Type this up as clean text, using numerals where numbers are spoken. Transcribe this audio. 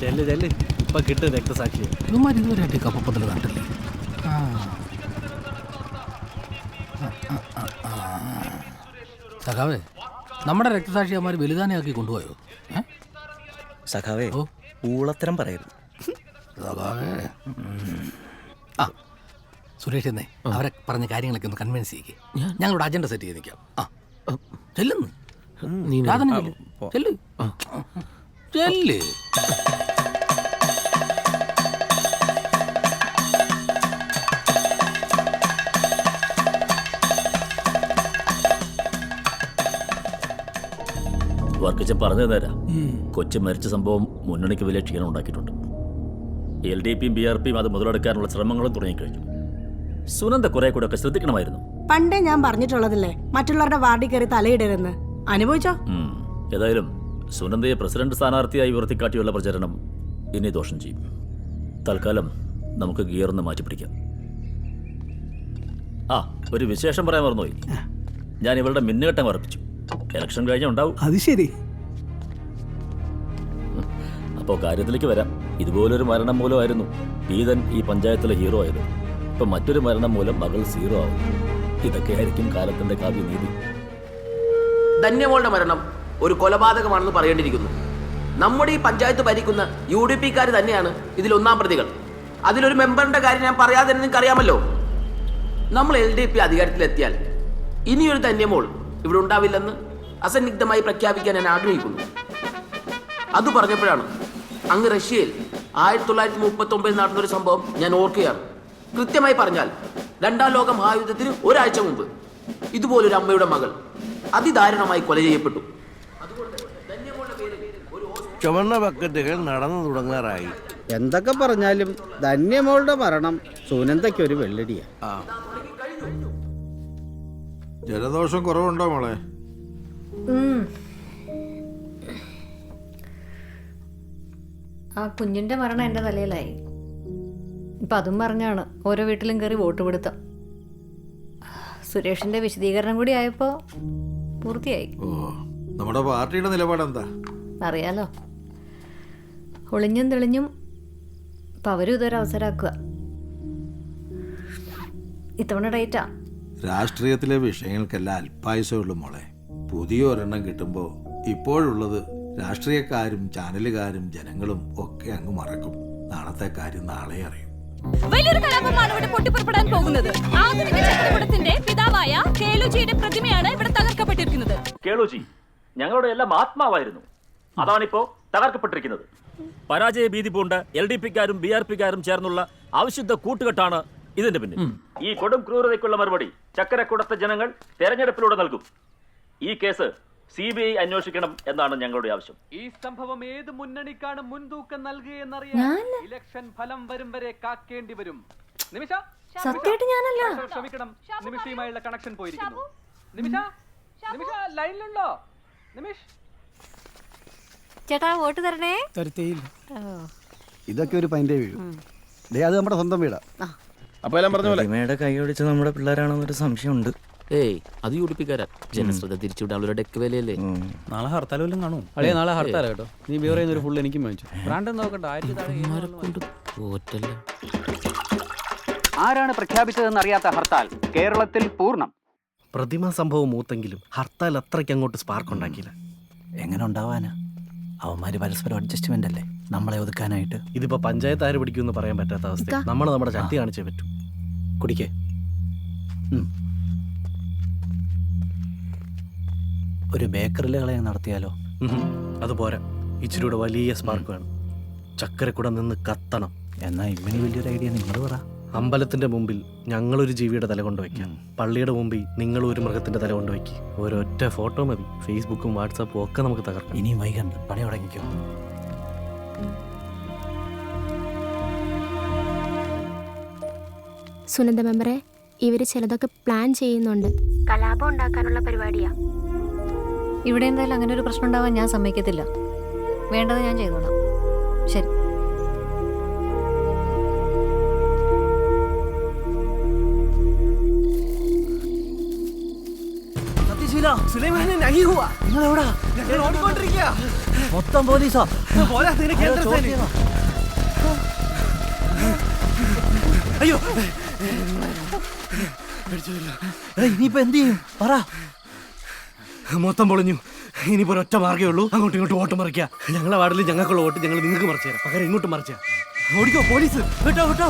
ചെല്ല് ചെല്ല്, ഇപ്പൊ കിട്ടും രക്തസാക്ഷി. ഇവന്മാർ ഇതുവരെയായിട്ട് കപ്പത്തിൽ കണ്ടില്ലേ? സഖാവേ, നമ്മുടെ രക്തസാക്ഷിയന്മാർ വലുതാനെയാക്കി കൊണ്ടുപോയോ? സഖാവേ, ഊളത്തരം പറയരുത് സഖാവേ. ആ സുരേഷ് എന്നേ അവരെ പറഞ്ഞ കാര്യങ്ങളൊക്കെ ഒന്ന് കൺവിൻസ് ചെയ്യിക്കേ. ഞങ്ങളുടെ അജണ്ട സെറ്റ് ചെയ്ത് നിൽക്കാം. ആ ചെല്ലുന്നു ചെല്ല് ചെല്ല്. വർക്കിച്ചൻ പറഞ്ഞു തരാം. കൊച്ചി മരിച്ച സംഭവം മുന്നണിക്ക് വലിയ ക്ഷീണം ഉണ്ടാക്കിയിട്ടുണ്ട്. LDPയും BRPയും അത് മുതലെടുക്കാനുള്ള ശ്രമങ്ങളും തുടങ്ങിക്കഴിഞ്ഞു. സുനന്ദ കുറെ കൂടെ ഒക്കെ ശ്രദ്ധിക്കണമായിരുന്നു. പണ്ടേ ഞാൻ പറഞ്ഞിട്ടുള്ളതല്ലേ മറ്റുള്ളവരുടെ വാർഡിൽ കയറി തലയിടരുന്ന്. അനുഭവിച്ചോ? ഏതായാലും സുനന്ദയെ പ്രസിഡന്റ് സ്ഥാനാർത്ഥിയായി ഉയർത്തിക്കാട്ടിയുള്ള പ്രചരണം ഇനി ദോഷം ചെയ്യും. തൽക്കാലം നമുക്ക് ഗിയറൊന്ന് മാറ്റിപ്പിടിക്കാം. ആ ഒരു വിശേഷം പറയാൻ മറന്നുപോയി. ഞാൻ ഇവളുടെ മിന്നുകെട്ടം ഉറപ്പിച്ചു. ഇലക്ഷൻ കഴിഞ്ഞ ഉണ്ടാവും. അത് ശരി. അപ്പോൾ കാര്യത്തിലേക്ക് വരാം. ഇതുപോലൊരു മരണം മൂലമായിരുന്നു പീതൻ ഈ പഞ്ചായത്തിലെ ഹീറോ ആയത്. ഇപ്പൊ മറ്റൊരു മരണം മൂലം മകൾ സീറോ ആവും. ഇതൊക്കെയായിരിക്കും കാലത്തിന്റെ കാവ്യനീതി. ധന്യമോളുടെ മരണം ഒരു കൊലപാതകമാണെന്ന് പറയേണ്ടിയിരിക്കുന്നു. നമ്മുടെ ഈ പഞ്ചായത്ത് ഭരിക്കുന്ന UDPക്കാർ തന്നെയാണ് ഇതിൽ ഒന്നാം പ്രതികൾ. അതിലൊരു മെമ്പറിന്റെ കാര്യം ഞാൻ പറയാതെ നിങ്ങൾക്ക് അറിയാമല്ലോ. നമ്മൾ LDP അധികാരത്തിലെത്തിയാൽ ഇനിയൊരു ധന്യമോൾ ഇവിടെ ഉണ്ടാവില്ലെന്ന് അസന്നിഗ്ധമായി പ്രഖ്യാപിക്കാൻ ഞാൻ ആഗ്രഹിക്കുന്നു. അത് പറഞ്ഞപ്പോഴാണ് അങ്ങ് റഷ്യയിൽ 1939 നടന്നൊരു സംഭവം ഞാൻ ഓർക്കുകയാണ്. കൃത്യമായി പറഞ്ഞാൽ 2ാം ലോക മഹായുദ്ധത്തിന് ഒരാഴ്ച മുമ്പ് ഇതുപോലൊരു അമ്മയുടെ മകൾ അതിദാരുണമായി കൊല ചെയ്യപ്പെട്ടു. ചുവന്ന ബക്കറ്റുകൾ നടന്നു തുടങ്ങാറായി. എന്തൊക്കെ പറഞ്ഞാലും ധന്യമോളുടെ മരണം സുനന്ദയ്ക്കൊരു വെള്ളടിയാ. ജലദോഷം കുറവുണ്ടോ മോളെ? ആ കുഞ്ഞിന്റെ മരണം എൻ്റെ തലയിലായി. ഇപ്പം അതും പറഞ്ഞാണ് ഓരോ വീട്ടിലും കയറി വോട്ട് പിടുത്തം. സുരേഷിന്റെ വിശദീകരണം കൂടി ആയപ്പോൾ പൂർത്തിയായി. നമ്മുടെ പാർട്ടിയുടെ നിലപാടെന്താ അറിയാലോ. ഒളിഞ്ഞും തെളിഞ്ഞും ഇപ്പം അവരും ഇതൊരു അവസരമാക്കുക. ഇത്തവണ ഡേറ്റാ. രാഷ്ട്രീയത്തിലെ വിഷയങ്ങൾക്കെല്ലാം അല്പായുസമുള്ളൂ മോളെ. പുതിയ ഒരെണ്ണം കിട്ടുമ്പോൾ ഇപ്പോഴുള്ളത് രാഷ്ട്രീയക്കാരും ചാനലുകാരും ജനങ്ങളും ഒക്കെ അങ്ങ് മറക്കും. നാളത്തെ കാര്യം നാളെ അറിയും. വലിയൊരു കലാപമാണ് ഇവിടെ പൊട്ടിപ്പുറപ്പെടാൻ പോകുന്നത്. ആധുനിക ചക്രപടത്തിന്റെ പിതാവായ കേളുജിയുടെ പ്രതിമയാണ് ഇവിടെ തകർക്കപ്പെട്ടിരിക്കുന്നത്. കേളുജി ഞങ്ങളുടെ എല്ലാം ആത്മാവായിരുന്നു. അതാണിപ്പോ തകർക്കപ്പെട്ടിരിക്കുന്നത്. പരാജയ ഭീതി പൂണ്ട LDPക്കാരും BRPക്കാരും ചേർന്നുള്ള അവിശുദ്ധ കൂട്ടുകെട്ടാണ് ഇതിന്റെ പിന്നിൽ. ഈ കൊടും ക്രൂരതയ്ക്കുള്ള മറുപടി ചക്കരക്കുടത്തെ ജനങ്ങൾ തെരഞ്ഞെടുപ്പിലൂടെ നൽകും. ഈ കേസ് CBI അന്വേഷിക്കണം എന്നാണ് ഞങ്ങളുടെ ആവശ്യം. ഈ സംഭവം ഏത് മുന്നണിക്കാണ് മുൻതൂക്കം നൽകിയെന്നറിയാൻ ഇലക്ഷൻ ഫലം വരും വരെ കാക്കേണ്ടി വരും. നിമിഷ, സത്യമായിട്ട് ഞാനല്ല. ക്ഷമിക്കണം, നിമിഷയുമായുള്ള കണക്ഷൻ പോയിരിക്കുന്നു. നിമിഷ ലൈനിലുണ്ടോ? നിമിഷ് ചേട്ടാ വോട്ട് തരണേ. ഇതൊക്കെ ഒരു പൈൻ്റെ വീഴും. അത് നമ്മുടെ സ്വന്തം വീടാ. അപ്പൊ എല്ലാം പറഞ്ഞ പോലെ കൈയൊടിച്ച് നമ്മുടെ പിള്ളേരാണെന്നൊരു സംശയമുണ്ട്. ഏയ് അത് UDPക്കാരാ. ജനശ്രദ്ധ തിരിച്ചുവിടാനുള്ള ഡെക്ക് വിലയല്ലേ. നാളെ ഹർത്താൽ വല്ലതും കാണും. അളിയ നാളെ ഹർത്താൽ കേട്ടോ. നീ ബിയർ ചെയ്യുന്ന ഒരു ഫുൾ എനിക്കും വാങ്ങിച്ചു. ബ്രാൻഡ് നോക്കട്ടെ. ആരാണ് പ്രഖ്യാപിച്ചതെന്ന് അറിയാത്ത ഹർത്താൽ കേരളത്തിൽ പൂർണ്ണം. പ്രതിമ സംഭവം മൂത്തെങ്കിലും ഹർത്താൽ അത്രയ്ക്ക് അങ്ങോട്ട് സ്പാർക്ക് ഉണ്ടാക്കിയില്ല. എങ്ങനെ ഉണ്ടാവാനാ? അവന്മാര് പരസ്പരം അഡ്ജസ്റ്റ്മെന്റ് അല്ലേ നമ്മളെ ഒതുക്കാനായിട്ട്. ഇതിപ്പോ പഞ്ചായത്ത് ആര് പിടിക്കുമെന്ന് പറയാൻ പറ്റാത്ത അവസ്ഥ. നമ്മൾ നമ്മുടെ ചട്ടി കാണിച്ചേ പറ്റൂ. കുടിക്കേ. ഒരു ബേക്കറിലെ കളയാൻ നടത്തിയാലോ? അതുപോരാ, ഇച്ചിരി കൂടെ വലിയ സ്പാർക്ക് വേണം. ചക്കരക്കൂടെ നിന്ന് കത്തണം. എന്നാ ഇവന് വലിയൊരു ഐഡിയ നിങ്ങൾ പറ. അമ്പലത്തിന്റെ മുമ്പിൽ ഞങ്ങളൊരു ജീവിയുടെ തല കൊണ്ടുവയ്ക്കാം. പള്ളിയുടെ മുമ്പിൽ നിങ്ങൾ ഒരു മൃഗത്തിന്റെ തല കൊണ്ടുവയ്ക്കും. ഒരൊറ്റ ഫോട്ടോ മതി. ഫേസ്ബുക്കും വാട്സാപ്പും ഒക്കെ നമുക്ക് തകർക്കാം. ഇനിയും വൈകണ്ട, പണി തുടങ്ങിക്കോ. സുനന്ദ മെമ്പറെ, ഇവര് ചിലതൊക്കെ പ്ലാൻ ചെയ്യുന്നുണ്ട്. കലാപം ഉണ്ടാക്കാനുള്ള പരിപാടിയാ. ഇവിടെ എന്തായാലും അങ്ങനെ ഒരു പ്രശ്നം ഉണ്ടാവാൻ ഞാൻ സമ്മതിക്കത്തില്ല. വേണ്ടത് ഞാൻ ചെയ്തോളാം. ശരി. നിങ്ങളെവിടാ? മൊത്തം പോലീസോ? അയ്യോ ഇനിയിപ്പോ എന്ത് ചെയ്യും പറ. മൊത്തം പൊളിഞ്ഞു. ഇനിയിപ്പോ ഒറ്റ മാർഗേ ഉള്ളൂ, അങ്ങോട്ടും ഇങ്ങോട്ടും വോട്ട് മറിക്കുക. ഞങ്ങളെ വാർഡിൽ ഞങ്ങൾക്കുള്ള വോട്ട് ഞങ്ങൾ നിങ്ങൾക്ക് മറിച്ചു തരാം, പകരം ഇങ്ങോട്ട് മറിച്ചാ. ഓടിക്കോ പോലീസ്. വിട്ടോ വിട്ടോ.